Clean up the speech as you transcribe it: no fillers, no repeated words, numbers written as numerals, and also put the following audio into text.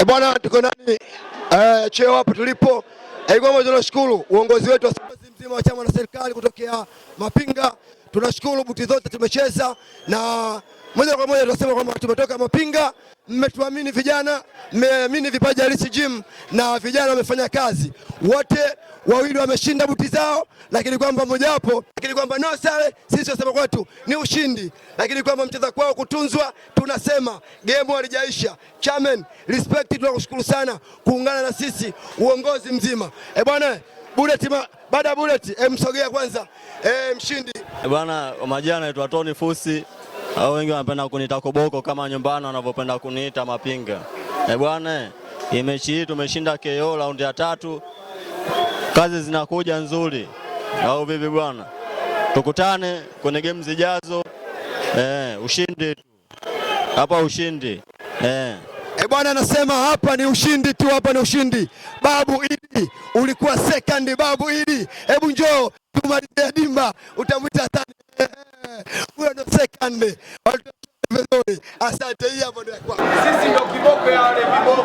Bwana tuko nani cheo hapo tulipo. Kwa tunashukuru uongozi wetu mzima wa chama na serikali kutokea Mapinga. Tunashukuru buti zote tumecheza na moja kwa moja tunasema kwamba tumetoka Mapinga, mmetuamini vijana, mmeamini vipaji halisi gym na vijana wamefanya kazi. Wote wawili wameshinda buti zao, lakini kwamba mmoja wapo, lakini kwamba no sare, sisi tunasema kwetu ni ushindi, lakini kwamba mcheza kwao kutunzwa, tunasema game halijaisha. Chairman, respect, tunakushukuru sana kuungana na sisi uongozi mzima. Bwana Bullet, baada ya Bullet msogea kwanza mshindi. Bwana majina anaitwa Tony Fusi, au wengi wanapenda kuniita Koboko kama nyumbani wanavyopenda kuniita Mapinga. Bwana mechi hii tumeshinda KO raundi ya 3. Kazi zinakuja nzuri. Au vipi bwana? Tukutane kwenye game zijazo. Ushindi tu. Hapa ushindi. Bwana anasema hapa ni ushindi tu, hapa ni ushindi. Babu Idi, ulikuwa second Babu Idi. Hebu njoo tumalizie dimba, utamwita tani. Huyo ndo second. Asante, hii hapo ndio kwa. Sisi ndio kiboko ya wale viboko.